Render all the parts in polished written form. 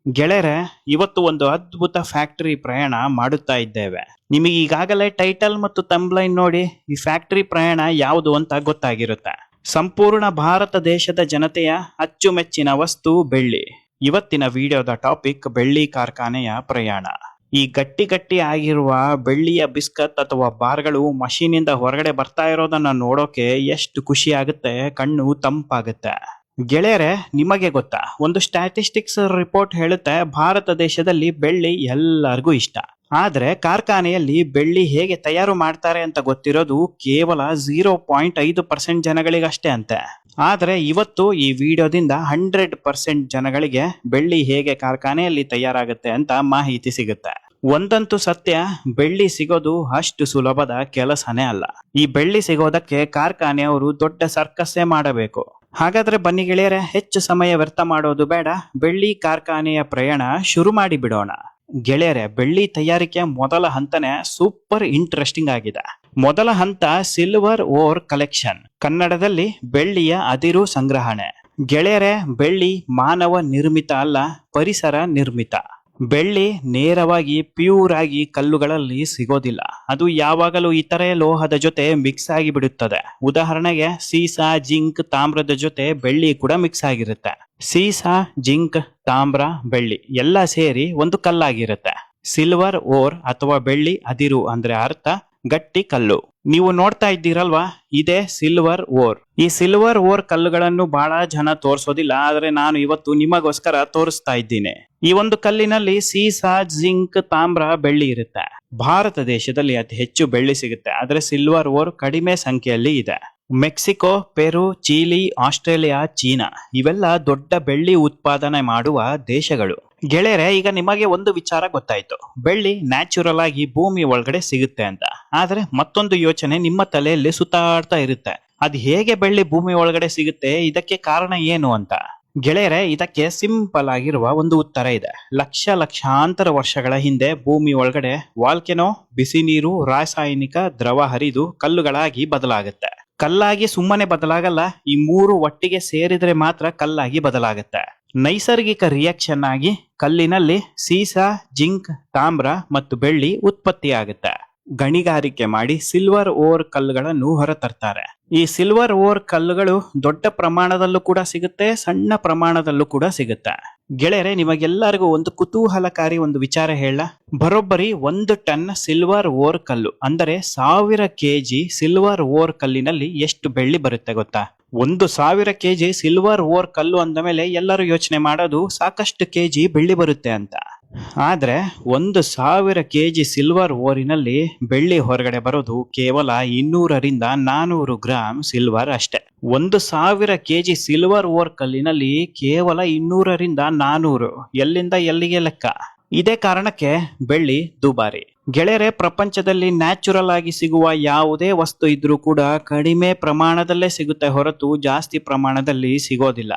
ಗೆಳೆಯರೆ, ಇವತ್ತು ಒಂದು ಅದ್ಭುತ ಫ್ಯಾಕ್ಟರಿ ಪ್ರಯಾಣ ಮಾಡುತ್ತಾ ಇದ್ದೇವೆ. ನಿಮಗೆ ಈಗಾಗಲೇ ಟೈಟಲ್ ಮತ್ತು ತಂಬ್ಲೈನ್ ನೋಡಿ ಈ ಫ್ಯಾಕ್ಟರಿ ಪ್ರಯಾಣ ಯಾವುದು ಅಂತ ಗೊತ್ತಾಗಿರುತ್ತೆ. ಸಂಪೂರ್ಣ ಭಾರತ ದೇಶದ ಜನತೆಯ ಅಚ್ಚುಮೆಚ್ಚಿನ ವಸ್ತು ಬೆಳ್ಳಿ. ಇವತ್ತಿನ ವಿಡಿಯೋದ ಟಾಪಿಕ್ ಬೆಳ್ಳಿ ಕಾರ್ಖಾನೆಯ ಪ್ರಯಾಣ. ಈ ಗಟ್ಟಿ ಗಟ್ಟಿ ಆಗಿರುವ ಬೆಳ್ಳಿಯ ಬಿಸ್ಕತ್ ಅಥವಾ ಬಾರ್ಗಳು ಮಷೀನಿಂದ ಹೊರಗಡೆ ಬರ್ತಾ ಇರೋದನ್ನ ನೋಡೋಕೆ ಎಷ್ಟು ಖುಷಿ ಆಗುತ್ತೆ, ಕಣ್ಣು ತಂಪಾಗುತ್ತೆ. ಗೆಳೆಯರೆ, ನಿಮಗೆ ಗೊತ್ತಾ, ಒಂದು ಸ್ಟ್ಯಾಟಿಸ್ಟಿಕ್ಸ್ ರಿಪೋರ್ಟ್ ಹೇಳುತ್ತೆ ಭಾರತ ದೇಶದಲ್ಲಿ ಬೆಳ್ಳಿ ಎಲ್ಲರಿಗೂ ಇಷ್ಟ. ಆದ್ರೆ ಕಾರ್ಖಾನೆಯಲ್ಲಿ ಬೆಳ್ಳಿ ಹೇಗೆ ತಯಾರು ಮಾಡ್ತಾರೆ ಅಂತ ಗೊತ್ತಿರೋದು ಕೇವಲ 0.5% ಜನಗಳಿಗಷ್ಟೇ ಅಂತೆ. ಆದ್ರೆ ಇವತ್ತು ಈ ವಿಡಿಯೋದಿಂದ 100% ಜನಗಳಿಗೆ ಬೆಳ್ಳಿ ಹೇಗೆ ಕಾರ್ಖಾನೆಯಲ್ಲಿ ತಯಾರಾಗುತ್ತೆ ಅಂತ ಮಾಹಿತಿ ಸಿಗುತ್ತೆ. ಒಂದಂತೂ ಸತ್ಯ, ಬೆಳ್ಳಿ ಸಿಗೋದು ಅಷ್ಟು ಸುಲಭದ ಕೆಲಸನೇ ಅಲ್ಲ. ಈ ಬೆಳ್ಳಿ ಸಿಗೋದಕ್ಕೆ ಕಾರ್ಖಾನೆಯವರು ದೊಡ್ಡ ಸರ್ಕಸ್ಸೇ ಮಾಡಬೇಕು. ಹಾಗಾದ್ರೆ ಬನ್ನಿ ಗೆಳೆಯರೆ, ಹೆಚ್ಚು ಸಮಯ ವ್ಯರ್ಥ ಮಾಡೋದು ಬೇಡ, ಬೆಳ್ಳಿ ಕಾರ್ಖಾನೆಯ ಪ್ರಯಾಣ ಶುರು ಮಾಡಿ ಬಿಡೋಣ. ಗೆಳೆಯರೆ, ಬೆಳ್ಳಿ ತಯಾರಿಕೆಯ ಮೊದಲ ಹಂತನೇ ಸೂಪರ್ ಇಂಟ್ರೆಸ್ಟಿಂಗ್ ಆಗಿದೆ. ಮೊದಲ ಹಂತ ಸಿಲ್ವರ್ ಓರ್ ಕಲೆಕ್ಷನ್, ಕನ್ನಡದಲ್ಲಿ ಬೆಳ್ಳಿಯ ಅದಿರು ಸಂಗ್ರಹಣೆ. ಗೆಳೆಯರೆ, ಬೆಳ್ಳಿ ಮಾನವ ನಿರ್ಮಿತ ಅಲ್ಲ, ಪರಿಸರ ನಿರ್ಮಿತ. ಬೆಳ್ಳಿ ನೇರವಾಗಿ ಪ್ಯೂರ್ ಆಗಿ ಕಲ್ಲುಗಳಲ್ಲಿ ಸಿಗೋದಿಲ್ಲ. ಅದು ಯಾವಾಗಲೂ ಇತರೆ ಲೋಹದ ಜೊತೆ ಮಿಕ್ಸ್ ಆಗಿ ಬಿಡುತ್ತದೆ. ಉದಾಹರಣೆಗೆ ಸೀಸಾ, ಜಿಂಕ್, ತಾಮ್ರದ ಜೊತೆ ಬೆಳ್ಳಿ ಕೂಡ ಮಿಕ್ಸ್ ಆಗಿರುತ್ತೆ. ಸೀಸಾ, ಜಿಂಕ್, ತಾಮ್ರ, ಬೆಳ್ಳಿ ಎಲ್ಲ ಸೇರಿ ಒಂದು ಕಲ್ಲಾಗಿರುತ್ತೆ. ಸಿಲ್ವರ್ ಓರ್ ಅಥವಾ ಬೆಳ್ಳಿ ಅದಿರು ಅಂದ್ರೆ ಅರ್ಥ ಗಟ್ಟಿ ಕಲ್ಲು. ನೀವು ನೋಡ್ತಾ ಇದ್ದೀರಲ್ವಾ, ಇದೇ ಸಿಲ್ವರ್ ಓರ್. ಈ ಸಿಲ್ವರ್ ಓರ್ ಕಲ್ಲುಗಳನ್ನು ಬಹಳ ಜನ ತೋರಿಸೋದಿಲ್ಲ, ಆದ್ರೆ ನಾನು ಇವತ್ತು ನಿಮಗೋಸ್ಕರ ತೋರಿಸ್ತಾ ಇದ್ದೀನಿ. ಈ ಒಂದು ಕಲ್ಲಿನಲ್ಲಿ ಸೀಸಾ, ಜಿಂಕ್, ತಾಮ್ರ, ಬೆಳ್ಳಿ ಇರುತ್ತೆ. ಭಾರತ ದೇಶದಲ್ಲಿ ಅತಿ ಹೆಚ್ಚು ಬೆಳ್ಳಿ ಸಿಗುತ್ತೆ, ಆದ್ರೆ ಸಿಲ್ವರ್ ಓರ್ ಕಡಿಮೆ ಸಂಖ್ಯೆಯಲ್ಲಿ ಇದೆ. ಮೆಕ್ಸಿಕೋ, ಪೆರು, ಚಿಲಿ, ಆಸ್ಟ್ರೇಲಿಯಾ, ಚೀನಾ ಇವೆಲ್ಲ ದೊಡ್ಡ ಬೆಳ್ಳಿ ಉತ್ಪಾದನೆ ಮಾಡುವ ದೇಶಗಳು. ಗೆಳೆಯರೆ, ಈಗ ನಿಮಗೆ ಒಂದು ವಿಚಾರ ಗೊತ್ತಾಯ್ತು, ಬೆಳ್ಳಿ ನ್ಯಾಚುರಲ್ ಆಗಿ ಭೂಮಿ ಒಳಗಡೆ ಸಿಗುತ್ತೆ ಅಂತ. ಆದ್ರೆ ಮತ್ತೊಂದು ಯೋಚನೆ ನಿಮ್ಮ ತಲೆಯಲ್ಲಿ ಸುತ್ತಾಡ್ತಾ ಇರುತ್ತೆ, ಅದು ಹೇಗೆ ಬೆಳ್ಳಿ ಭೂಮಿ ಒಳಗಡೆ ಸಿಗುತ್ತೆ, ಇದಕ್ಕೆ ಕಾರಣ ಏನು ಅಂತ. ಗೆಳೆಯರೆ, ಇದಕ್ಕೆ ಸಿಂಪಲ್ ಆಗಿರುವ ಒಂದು ಉತ್ತರ ಇದೆ. ಲಕ್ಷಾಂತರ ವರ್ಷಗಳ ಹಿಂದೆ ಭೂಮಿ ಒಳಗಡೆ ವಾಲ್ಕೆನೋ, ಬಿಸಿ ನೀರು, ರಾಸಾಯನಿಕ ದ್ರವ ಹರಿದು ಕಲ್ಲುಗಳಾಗಿ ಬದಲಾಗುತ್ತೆ. ಕಲ್ಲಾಗಿ ಸುಮ್ಮನೆ ಬದಲಾಗಲ್ಲ, ಈ ಮೂರು ಒಟ್ಟಿಗೆ ಸೇರಿದ್ರೆ ಮಾತ್ರ ಕಲ್ಲಾಗಿ ಬದಲಾಗುತ್ತೆ. ನೈಸರ್ಗಿಕ ರಿಯಾಕ್ಷನ್ ಆಗಿ ಕಲ್ಲಿನಲ್ಲಿ ಸೀಸಾ, ಜಿಂಕ್, ತಾಮ್ರ ಮತ್ತು ಬೆಳ್ಳಿ ಉತ್ಪತ್ತಿಯಾಗುತ್ತೆ. ಗಣಿಗಾರಿಕೆ ಮಾಡಿ ಸಿಲ್ವರ್ ಓರ್ ಕಲ್ಲುಗಳನ್ನು ಹೊರತರ್ತಾರೆ. ಈ ಸಿಲ್ವರ್ ಓರ್ ಕಲ್ಲುಗಳು ದೊಡ್ಡ ಪ್ರಮಾಣದಲ್ಲೂ ಕೂಡ ಸಿಗುತ್ತೆ, ಸಣ್ಣ ಪ್ರಮಾಣದಲ್ಲೂ ಕೂಡ ಸಿಗುತ್ತೆ. ಗೆಳೆಯರೆ, ನಿಮಗೆಲ್ಲರಿಗೂ ಒಂದು ಕುತೂಹಲಕಾರಿ ಒಂದು ವಿಚಾರ ಹೇಳ. ಬರೋಬ್ಬರಿ 1 ಟನ್ ಸಿಲ್ವರ್ ಓರ್ ಕಲ್ಲು ಅಂದರೆ 1000 kg ಸಿಲ್ವರ್ ಓರ್ ಕಲ್ಲಿನಲ್ಲಿ ಎಷ್ಟು ಬೆಳ್ಳಿ ಬರುತ್ತೆ ಗೊತ್ತಾ? 1000 kg ಸಿಲ್ವರ್ ಓರ್ ಕಲ್ಲು ಅಂದ ಮೇಲೆ ಎಲ್ಲರೂ ಯೋಚನೆ ಮಾಡೋದು ಸಾಕಷ್ಟು kg ಬೆಳ್ಳಿ ಬರುತ್ತೆ ಅಂತ. ಆದ್ರೆ 1000 kg ಸಿಲ್ವರ್ ಓರಿನಲ್ಲಿ ಬೆಳ್ಳಿ ಹೊರಗಡೆ ಬರೋದು ಕೇವಲ 200ರಿಂದ 400 ಗ್ರಾಂ ಸಿಲ್ವರ್ ಅಷ್ಟೇ. 1000 kg ಸಿಲ್ವರ್ ಓರ್ ಕಲ್ಲಿನಲ್ಲಿ ಕೇವಲ 200ರಿಂದ 400, ಎಲ್ಲಿಂದ ಎಲ್ಲಿಗೆ ಲೆಕ್ಕ? ಇದೇ ಕಾರಣಕ್ಕೆ ಬೆಳ್ಳಿ ದುಬಾರಿ. ಗೆಳೆಯರೆ, ಪ್ರಪಂಚದಲ್ಲಿ ನ್ಯಾಚುರಲ್ ಆಗಿ ಸಿಗುವ ಯಾವುದೇ ವಸ್ತು ಇದ್ರೂ ಕೂಡ ಕಡಿಮೆ ಪ್ರಮಾಣದಲ್ಲೇ ಸಿಗುತ್ತೆ ಹೊರತು ಜಾಸ್ತಿ ಪ್ರಮಾಣದಲ್ಲಿ ಸಿಗೋದಿಲ್ಲ.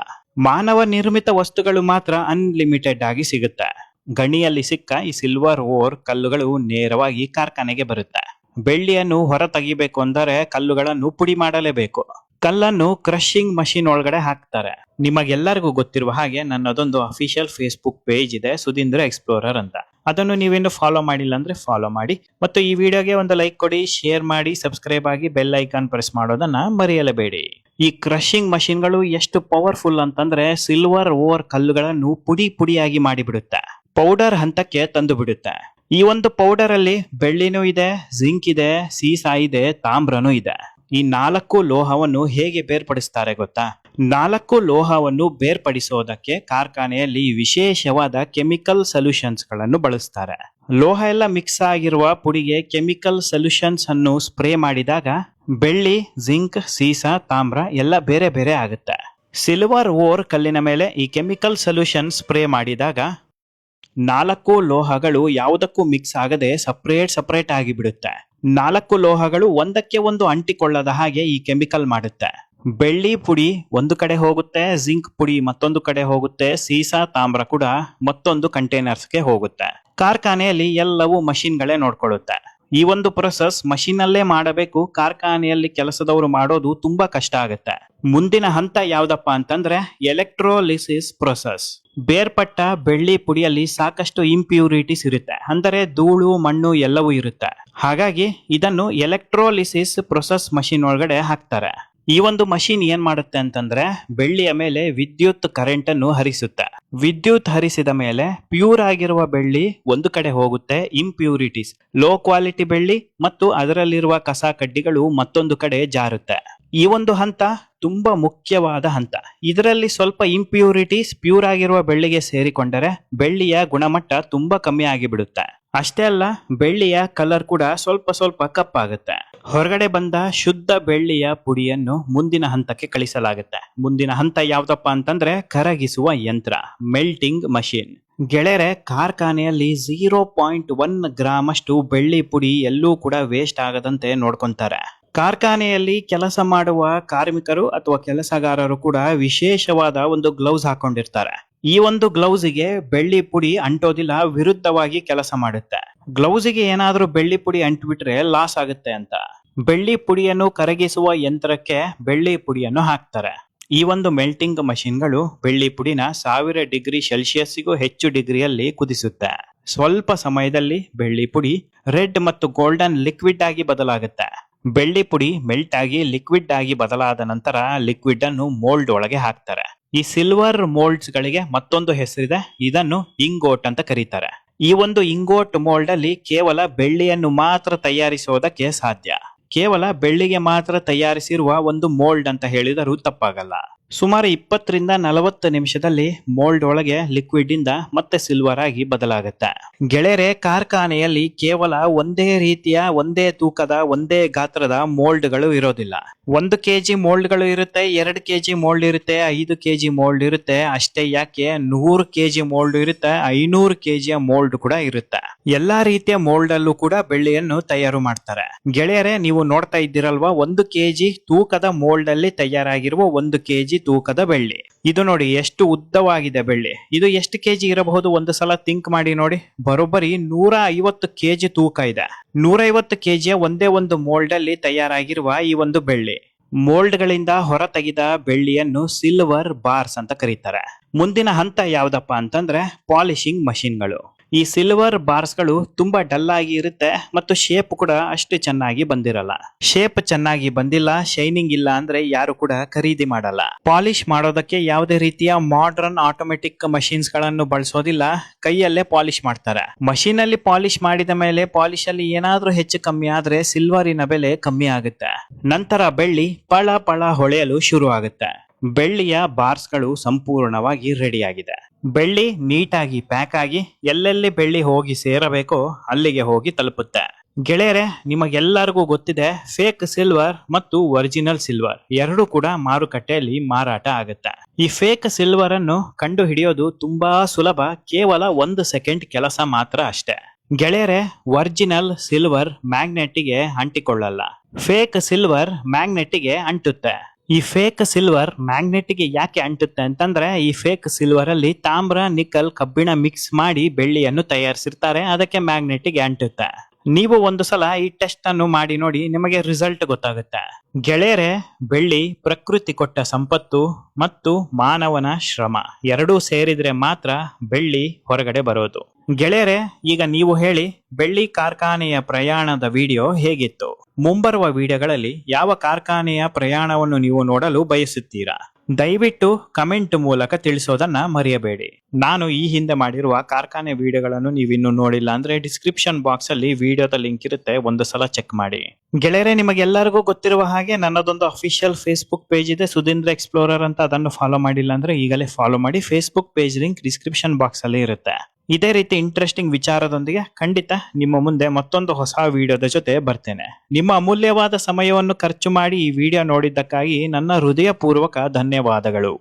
ಮಾನವ ನಿರ್ಮಿತ ವಸ್ತುಗಳು ಮಾತ್ರ ಅನ್ಲಿಮಿಟೆಡ್ ಆಗಿ ಸಿಗುತ್ತೆ. ಗಣಿಯಲ್ಲಿ ಸಿಕ್ಕ ಈ ಸಿಲ್ವರ್ ಓರ್ ಕಲ್ಲುಗಳು ನೇರವಾಗಿ ಕಾರ್ಖಾನೆಗೆ ಬರುತ್ತೆ. ಬೆಳ್ಳಿಯನ್ನು ಹೊರ ತೆಗಿಬೇಕು ಅಂದರೆ ಕಲ್ಲುಗಳನ್ನು ಪುಡಿ ಮಾಡಲೇಬೇಕು. ಕಲ್ಲನ್ನು ಕ್ರಷಿಂಗ್ ಮಷಿನ್ ಒಳಗಡೆ ಹಾಕ್ತಾರೆ. ನಿಮಗೆಲ್ಲರಿಗೂ ಗೊತ್ತಿರುವ ಹಾಗೆ ನನ್ನದೊಂದು ಅಫಿಷಿಯಲ್ ಫೇಸ್ಬುಕ್ ಪೇಜ್ ಇದೆ, ಸುಧೀಂದ್ರ ಎಕ್ಸ್ಪ್ಲೋರರ್ ಅಂತ. ಅದನ್ನು ನೀವೇನು ಫಾಲೋ ಮಾಡಿಲ್ಲ ಅಂದ್ರೆ ಫಾಲೋ ಮಾಡಿ, ಮತ್ತು ಈ ವಿಡಿಯೋಗೆ ಒಂದು ಲೈಕ್ ಕೊಡಿ, ಶೇರ್ ಮಾಡಿ, ಸಬ್ಸ್ಕ್ರೈಬ್ ಆಗಿ ಬೆಲ್ ಐಕಾನ್ ಪ್ರೆಸ್ ಮಾಡೋದನ್ನ ಮರೆಯಲೇಬೇಡಿ. ಈ ಕ್ರಷಿಂಗ್ ಮಷಿನ್ಗಳು ಎಷ್ಟು ಪವರ್ಫುಲ್ ಅಂತಂದ್ರೆ ಸಿಲ್ವರ್ ಓರ್ ಕಲ್ಲುಗಳನ್ನು ಪುಡಿ ಪುಡಿಯಾಗಿ ಮಾಡಿಬಿಡುತ್ತೆ, ಪೌಡರ್ ಹಂತಕ್ಕೆ ತಂದು ಬಿಡುತ್ತೆ. ಈ ಒಂದು ಪೌಡರ್ ಅಲ್ಲಿ ಬೆಳ್ಳಿನೂ ಇದೆ, ಜಿಂಕ್ ಇದೆ, ಸೀಸಾ ಇದೆ, ತಾಮ್ರನೂ ಇದೆ. ಈ 4 ಲೋಹವನ್ನು ಹೇಗೆ ಬೇರ್ಪಡಿಸ್ತಾರೆ ಗೊತ್ತಾ? 4 ಲೋಹವನ್ನು ಬೇರ್ಪಡಿಸೋದಕ್ಕೆ ಕಾರ್ಖಾನೆಯಲ್ಲಿ ವಿಶೇಷವಾದ ಕೆಮಿಕಲ್ ಸೊಲ್ಯೂಷನ್ಸ್ ಗಳನ್ನು ಬಳಸ್ತಾರೆ. ಲೋಹ ಎಲ್ಲ ಮಿಕ್ಸ್ ಆಗಿರುವ ಪುಡಿಗೆ ಕೆಮಿಕಲ್ ಸೊಲ್ಯೂಷನ್ಸ್ ಅನ್ನು ಸ್ಪ್ರೇ ಮಾಡಿದಾಗ ಬೆಳ್ಳಿ, ಜಿಂಕ್, ಸೀಸಾ, ತಾಮ್ರ ಎಲ್ಲ ಬೇರೆ ಬೇರೆ ಆಗುತ್ತೆ. ಸಿಲ್ವರ್ ಓರ್ ಕಲ್ಲಿನ ಮೇಲೆ ಈ ಕೆಮಿಕಲ್ ಸೊಲ್ಯೂಷನ್ ಸ್ಪ್ರೇ ಮಾಡಿದಾಗ 4 ಲೋಹಗಳು ಯಾವುದಕ್ಕೂ ಮಿಕ್ಸ್ ಆಗದೆ ಸಪರೇಟ್ ಆಗಿ ಬಿಡುತ್ತೆ. 4 ಲೋಹಗಳು ಒಂದಕ್ಕೆ ಒಂದು ಅಂಟಿಕೊಳ್ಳದ ಹಾಗೆ ಈ ಕೆಮಿಕಲ್ ಮಾಡುತ್ತೆ. ಬೆಳ್ಳಿ ಪುಡಿ ಒಂದು ಕಡೆ ಹೋಗುತ್ತೆ, ಜಿಂಕ್ ಪುಡಿ ಮತ್ತೊಂದು ಕಡೆ ಹೋಗುತ್ತೆ, ಸೀಸಾ, ತಾಮ್ರ ಕೂಡ ಮತ್ತೊಂದು ಕಂಟೈನರ್ಸ್ಗೆ ಹೋಗುತ್ತೆ. ಕಾರ್ಖಾನೆಯಲ್ಲಿ ಎಲ್ಲವೂ ಮಷಿನ್ಗಳೇ ನೋಡ್ಕೊಳ್ಳುತ್ತೆ. ಈ ಒಂದು ಪ್ರೊಸೆಸ್ ಮಷೀನ್ ಅಲ್ಲೇ ಮಾಡಬೇಕು. ಕಾರ್ಖಾನೆಯಲ್ಲಿ ಕೆಲಸದವರು ಮಾಡೋದು ತುಂಬಾ ಕಷ್ಟ ಆಗುತ್ತೆ. ಮುಂದಿನ ಹಂತ ಯಾವ್ದಪ್ಪ ಅಂತಂದ್ರೆ ಎಲೆಕ್ಟ್ರೋಲಿಸಿಸ್ ಪ್ರೊಸೆಸ್. ಬೇರ್ಪಟ್ಟ ಬೆಳ್ಳಿ ಪುಡಿಯಲ್ಲಿ ಸಾಕಷ್ಟು ಇಂಪ್ಯೂರಿಟೀಸ್ ಇರುತ್ತೆ, ಅಂದರೆ ಧೂಳು ಮಣ್ಣು ಎಲ್ಲವೂ ಇರುತ್ತೆ. ಹಾಗಾಗಿ ಇದನ್ನು ಎಲೆಕ್ಟ್ರೋಲಿಸಿಸ್ ಪ್ರೊಸೆಸ್ ಮಷಿನ್ ಒಳಗಡೆ ಹಾಕ್ತಾರೆ. ಈ ಒಂದು ಮಷಿನ್ ಏನ್ ಮಾಡುತ್ತೆ ಅಂತಂದ್ರೆ ಬೆಳ್ಳಿಯ ಮೇಲೆ ವಿದ್ಯುತ್ ಕರೆಂಟ್ ಅನ್ನು ಹರಿಸುತ್ತೆ. ವಿದ್ಯುತ್ ಹರಿಸಿದ ಮೇಲೆ ಪ್ಯೂರ್ ಆಗಿರುವ ಬೆಳ್ಳಿ ಒಂದು ಕಡೆ ಹೋಗುತ್ತೆ, ಇಂಪ್ಯೂರಿಟೀಸ್ ಲೋ ಕ್ವಾಲಿಟಿ ಬೆಳ್ಳಿ ಮತ್ತು ಅದರಲ್ಲಿರುವ ಕಸ ಕಡ್ಡಿಗಳು ಮತ್ತೊಂದು ಕಡೆ ಜಾರುತ್ತೆ. ಈ ಒಂದು ಹಂತ ತುಂಬಾ ಮುಖ್ಯವಾದ ಹಂತ. ಇದರಲ್ಲಿ ಸ್ವಲ್ಪ ಇಂಪ್ಯೂರಿಟೀಸ್ ಪ್ಯೂರ್ ಆಗಿರುವ ಬೆಳ್ಳಿಗೆ ಸೇರಿಕೊಂಡರೆ ಬೆಳ್ಳಿಯ ಗುಣಮಟ್ಟ ತುಂಬಾ ಕಮ್ಮಿ ಆಗಿಬಿಡುತ್ತೆ. ಅಷ್ಟೇ ಅಲ್ಲ, ಬೆಳ್ಳಿಯ ಕಲರ್ ಕೂಡ ಸ್ವಲ್ಪ ಸ್ವಲ್ಪ ಕಪ್ಪಾಗುತ್ತೆ. ಹೊರಗಡೆ ಬಂದ ಶುದ್ಧ ಬೆಳ್ಳಿಯ ಪುಡಿಯನ್ನು ಮುಂದಿನ ಹಂತಕ್ಕೆ ಕಳಿಸಲಾಗುತ್ತೆ. ಮುಂದಿನ ಹಂತ ಯಾವ್ದಪ್ಪ ಅಂತಂದ್ರೆ ಕರಗಿಸುವ ಯಂತ್ರ, ಮೆಲ್ಟಿಂಗ್ ಮಷಿನ್. ಗೆಳೆಯರೆ, ಕಾರ್ಖಾನೆಯಲ್ಲಿ 0.1 ಗ್ರಾಮ್ ಅಷ್ಟು ಬೆಳ್ಳಿ ಪುಡಿ ಎಲ್ಲೂ ಕೂಡ ವೇಸ್ಟ್ ಆಗದಂತೆ ನೋಡ್ಕೊಂತಾರೆ. ಕಾರ್ಖಾನೆಯಲ್ಲಿ ಕೆಲಸ ಮಾಡುವ ಕಾರ್ಮಿಕರು ಅಥವಾ ಕೆಲಸಗಾರರು ಕೂಡ ವಿಶೇಷವಾದ ಒಂದು ಗ್ಲೌಸ್ ಹಾಕೊಂಡಿರ್ತಾರೆ. ಈ ಒಂದು ಗ್ಲೌಸ್ಗೆ ಬೆಳ್ಳಿ ಪುಡಿ ಅಂಟೋದಿಲ್ಲ, ವಿರುದ್ಧವಾಗಿ ಕೆಲಸ ಮಾಡುತ್ತೆ. ಗ್ಲೌಸ್ಗೆ ಏನಾದ್ರೂ ಬೆಳ್ಳಿ ಪುಡಿ ಅಂಟ್ಬಿಟ್ರೆ ಲಾಸ್ ಆಗುತ್ತೆ ಅಂತ ಬೆಳ್ಳಿ ಪುಡಿಯನ್ನು ಕರಗಿಸುವ ಯಂತ್ರಕ್ಕೆ ಬೆಳ್ಳಿ ಪುಡಿಯನ್ನು ಹಾಕ್ತಾರೆ. ಈ ಒಂದು ಮೆಲ್ಟಿಂಗ್ ಮಷಿನ್ಗಳು ಬೆಳ್ಳಿ ಪುಡಿನ 1000 ಡಿಗ್ರಿ ಸೆಲ್ಸಿಯಸ್ಗೂ ಹೆಚ್ಚು ಡಿಗ್ರಿಯಲ್ಲಿ ಕುದಿಸುತ್ತೆ. ಸ್ವಲ್ಪ ಸಮಯದಲ್ಲಿ ಬೆಳ್ಳಿ ಪುಡಿ ರೆಡ್ ಮತ್ತು ಗೋಲ್ಡನ್ ಲಿಕ್ವಿಡ್ ಆಗಿ ಬದಲಾಗುತ್ತೆ. ಬೆಳ್ಳಿ ಪುಡಿ ಮೆಲ್ಟ್ ಆಗಿ ಲಿಕ್ವಿಡ್ ಆಗಿ ಬದಲಾದ ನಂತರ ಲಿಕ್ವಿಡ್ ಅನ್ನು ಮೋಲ್ಡ್ ಒಳಗೆ ಹಾಕ್ತಾರೆ. ಈ ಸಿಲ್ವರ್ ಮೋಲ್ಡ್ಸ್ ಗಳಿಗೆ ಮತ್ತೊಂದು ಹೆಸರಿದೆ, ಇದನ್ನು ಇಂಗೋಟ್ ಅಂತ ಕರೀತಾರೆ. ಈ ಒಂದು ಇಂಗೋಟ್ ಮೋಲ್ಡ್ ಅಲ್ಲಿ ಕೇವಲ ಬೆಳ್ಳಿಯನ್ನು ಮಾತ್ರ ತಯಾರಿಸೋದಕ್ಕೆ ಸಾಧ್ಯ. ಕೇವಲ ಬೆಳ್ಳಿಗೆ ಮಾತ್ರ ತಯಾರಿಸಿರುವ ಒಂದು ಮೋಲ್ಡ್ ಅಂತ ಹೇಳಿದರೂ ತಪ್ಪಾಗಲ್ಲ. ಸುಮಾರು 20 ರಿಂದ 40 ನಿಮಿಷದಲ್ಲಿ ಮೋಲ್ಡ್ ಒಳಗೆ ಲಿಕ್ವಿಡ್ ಇಂದ ಮತ್ತೆ ಸಿಲ್ವರ್ ಆಗಿ ಬದಲಾಗುತ್ತೆ. ಗೆಳೆಯರೆ, ಕಾರ್ಖಾನೆಯಲ್ಲಿ ಕೇವಲ ಒಂದೇ ರೀತಿಯ, ಒಂದೇ ತೂಕದ, ಒಂದೇ ಗಾತ್ರದ ಮೋಲ್ಡ್ಗಳು ಇರೋದಿಲ್ಲ. 1 kg ಮೋಲ್ಡ್ಗಳು ಇರುತ್ತೆ, 2 kg ಮೋಲ್ಡ್ ಇರುತ್ತೆ, 5 kg ಮೋಲ್ಡ್ ಇರುತ್ತೆ. ಅಷ್ಟೇ ಯಾಕೆ, 100 kg ಮೋಲ್ಡ್ ಇರುತ್ತೆ, 500 kg ಮೋಲ್ಡ್ ಕೂಡ ಇರುತ್ತೆ. ಎಲ್ಲಾ ರೀತಿಯ ಮೋಲ್ಡ್ ಅಲ್ಲೂ ಕೂಡ ಬೆಳ್ಳಿಯನ್ನು ತಯಾರು ಮಾಡ್ತಾರೆ. ಗೆಳೆಯರೆ, ನೀವು ನೋಡ್ತಾ ಇದ್ದೀರಲ್ವಾ, 1 kg ತೂಕದ ಮೋಲ್ಡ್ ಅಲ್ಲಿ ತಯಾರಾಗಿರುವ 1 kg ತೂಕದ ಬೆಳ್ಳಿ. ಇದು ನೋಡಿ ಎಷ್ಟು ಉದ್ದವಾಗಿದೆ ಬೆಳ್ಳಿ. ಇದು ಎಷ್ಟು ಕೆಜಿ ಇರಬಹುದು ಒಂದು ಸಲ ಥಿಂಕ್ ಮಾಡಿ ನೋಡಿ. ಬರೋಬ್ಬರಿ 150 kg ತೂಕ ಇದೆ. 150 kg ಒಂದೇ ಒಂದು ಮೋಲ್ಡ್ ಅಲ್ಲಿ ತಯಾರಾಗಿರುವ ಈ ಒಂದು ಬೆಳ್ಳಿ. ಮೋಲ್ಡ್ ಗಳಿಂದ ಹೊರ ತೆಗೆದ ಬೆಳ್ಳಿಯನ್ನು ಸಿಲ್ವರ್ ಬಾರ್ಸ್ ಅಂತ ಕರೀತಾರೆ. ಮುಂದಿನ ಹಂತ ಯಾವ್ದಪ್ಪ ಅಂತಂದ್ರೆ ಪಾಲಿಶಿಂಗ್ ಮಷಿನ್ಗಳು. ಈ ಸಿಲ್ವರ್ ಬಾರ್ಸ್ ಗಳು ತುಂಬಾ ಡಲ್ ಆಗಿ ಇರುತ್ತೆ ಮತ್ತು ಶೇಪ್ ಕೂಡ ಅಷ್ಟು ಚೆನ್ನಾಗಿ ಬಂದಿರಲ್ಲ. ಶೇಪ್ ಚೆನ್ನಾಗಿ ಬಂದಿಲ್ಲ, ಶೈನಿಂಗ್ ಇಲ್ಲ ಅಂದ್ರೆ ಯಾರು ಕೂಡ ಖರೀದಿ ಮಾಡಲ್ಲ. ಪಾಲಿಶ್ ಮಾಡೋದಕ್ಕೆ ಯಾವುದೇ ರೀತಿಯ ಮಾಡರ್ನ್ ಆಟೋಮೆಟಿಕ್ ಮಷಿನ್ಸ್ ಗಳನ್ನು ಬಳಸೋದಿಲ್ಲ, ಕೈಯಲ್ಲೇ ಪಾಲಿಶ್ ಮಾಡ್ತಾರೆ. ಮಷೀನ್ ಅಲ್ಲಿ ಪಾಲಿಶ್ ಮಾಡಿದ ಮೇಲೆ ಪಾಲಿಶ್ ಅಲ್ಲಿ ಏನಾದ್ರೂ ಹೆಚ್ಚು ಕಮ್ಮಿ ಆದ್ರೆ ಸಿಲ್ವರಿನ ಬೆಲೆ ಕಮ್ಮಿ ಆಗುತ್ತೆ. ನಂತರ ಬೆಳ್ಳಿ ಪಳ ಪಳ ಹೊಳೆಯಲು ಶುರು ಆಗುತ್ತೆ. ಬೆಳ್ಳಿಯ ಬಾರ್ಸ್ ಗಳು ಸಂಪೂರ್ಣವಾಗಿ ರೆಡಿ ಆಗಿದೆ. ಬೆಳ್ಳಿ ನೀಟಾಗಿ ಪ್ಯಾಕ್ ಆಗಿ ಎಲ್ಲೆಲ್ಲಿ ಬೆಳ್ಳಿ ಹೋಗಿ ಸೇರಬೇಕೋ ಅಲ್ಲಿಗೆ ಹೋಗಿ ತಲುಪುತ್ತೆ. ಗೆಳೆಯರೆ, ನಿಮಗೆಲ್ಲರಿಗೂ ಗೊತ್ತಿದೆ, ಫೇಕ್ ಸಿಲ್ವರ್ ಮತ್ತು ಒರಿಜಿನಲ್ ಸಿಲ್ವರ್ ಎರಡೂ ಕೂಡ ಮಾರುಕಟ್ಟೆಯಲ್ಲಿ ಮಾರಾಟ ಆಗುತ್ತೆ. ಈ ಫೇಕ್ ಸಿಲ್ವರ್ ಅನ್ನು ಕಂಡು ಹಿಡಿಯೋದು ತುಂಬಾ ಸುಲಭ, ಕೇವಲ 1 ಸೆಕೆಂಡ್ ಕೆಲಸ ಮಾತ್ರ ಅಷ್ಟೇ. ಗೆಳೆಯರೆ, ಒರಿಜಿನಲ್ ಸಿಲ್ವರ್ ಮ್ಯಾಗ್ನೆಟಿಗೆ ಅಂಟಿಕೊಳ್ಳಲ್ಲ, ಫೇಕ್ ಸಿಲ್ವರ್ ಮ್ಯಾಗ್ನೆಟಿಗೆ ಅಂಟುತ್ತೆ. ಈ ಫೇಕ್ ಸಿಲ್ವರ್ ಮ್ಯಾಗ್ನೆಟಿಗೆ ಯಾಕೆ ಅಂಟುತ್ತೆ ಅಂತಂದ್ರೆ, ಈ ಫೇಕ್ ಸಿಲ್ವರ್ ಅಲ್ಲಿ ತಾಮ್ರ, ನಿಕಲ್, ಕಬ್ಬಿಣ ಮಿಕ್ಸ್ ಮಾಡಿ ಬೆಳ್ಳಿಯನ್ನು ತಯಾರಿಸಿರ್ತಾರೆ, ಅದಕ್ಕೆ ಮ್ಯಾಗ್ನೆಟಿಗೆ ಅಂಟುತ್ತೆ. ನೀವು ಒಂದು ಸಲ ಈ ಟೆಸ್ಟ್ ಅನ್ನು ಮಾಡಿ ನೋಡಿ, ನಿಮಗೆ ರಿಸಲ್ಟ್ ಗೊತ್ತಾಗುತ್ತೆ. ಗೆಳೆಯರೆ, ಬೆಳ್ಳಿ ಪ್ರಕೃತಿ ಕೊಟ್ಟ ಸಂಪತ್ತು ಮತ್ತು ಮಾನವನ ಶ್ರಮ ಎರಡೂ ಸೇರಿದ್ರೆ ಮಾತ್ರ ಬೆಳ್ಳಿ ಹೊರಗಡೆ ಬರೋದು. ಗೆಳೆಯರೆ, ಈಗ ನೀವು ಹೇಳಿ, ಬೆಳ್ಳಿ ಕಾರ್ಖಾನೆಯ ಪ್ರಯಾಣದ ವಿಡಿಯೋ ಹೇಗಿತ್ತು? ಮುಂಬರುವ ವಿಡಿಯೋಗಳಲ್ಲಿ ಯಾವ ಕಾರ್ಖಾನೆಯ ಪ್ರಯಾಣವನ್ನು ನೀವು ನೋಡಲು ಬಯಸುತ್ತೀರಾ? ದಯವಿಟ್ಟು ಕಮೆಂಟ್ ಮೂಲಕ ತಿಳಿಸೋದನ್ನ ಮರೆಯಬೇಡಿ. ನಾನು ಈ ಹಿಂದೆ ಮಾಡಿರುವ ಕಾರ್ಖಾನೆ ವಿಡಿಯೋಗಳನ್ನು ನೀವಿನ್ನೂ ನೋಡಿಲ್ಲ ಅಂದ್ರೆ ಡಿಸ್ಕ್ರಿಪ್ಷನ್ ಬಾಕ್ಸ್ ಅಲ್ಲಿ ವಿಡಿಯೋದ ಲಿಂಕ್ ಇರುತ್ತೆ, ಒಂದು ಸಲ ಚೆಕ್ ಮಾಡಿ. ಗೆಳೆಯರೆ, ನಿಮಗೆಲ್ಲರಿಗೂ ಗೊತ್ತಿರುವ ಹಾಗೆ ನನ್ನದೊಂದು ಅಫಿಷಿಯಲ್ ಫೇಸ್ಬುಕ್ ಪೇಜ್ ಇದೆ, ಸುಧೀಂದ್ರ ಎಕ್ಸ್ಪ್ಲೋರರ್ ಅಂತ. ಅದನ್ನು ಫಾಲೋ ಮಾಡಿಲ್ಲ ಅಂದ್ರೆ ಈಗಲೇ ಫಾಲೋ ಮಾಡಿ. Facebook page link description box ಅಲ್ಲಿ ಇರುತ್ತೆ. ಇದೇ ರೀತಿ ಇಂಟ್ರೆಸ್ಟಿಂಗ್ ವಿಚಾರದೊಂದಿಗೆ ಖಂಡಿತ ನಿಮ್ಮ ಮುಂದೆ ಮತ್ತೊಂದು ಹೊಸ ವಿಡಿಯೋದ ಜೊತೆ ಬರ್ತೇನೆ. ನಿಮ್ಮ ಅಮೂಲ್ಯವಾದ ಸಮಯವನ್ನು ಖರ್ಚು ಮಾಡಿ ಈ ವಿಡಿಯೋ ನೋಡಿದ್ದಕ್ಕಾಗಿ ನನ್ನ ಹೃದಯಪೂರ್ವಕ ಧನ್ಯವಾದಗಳು.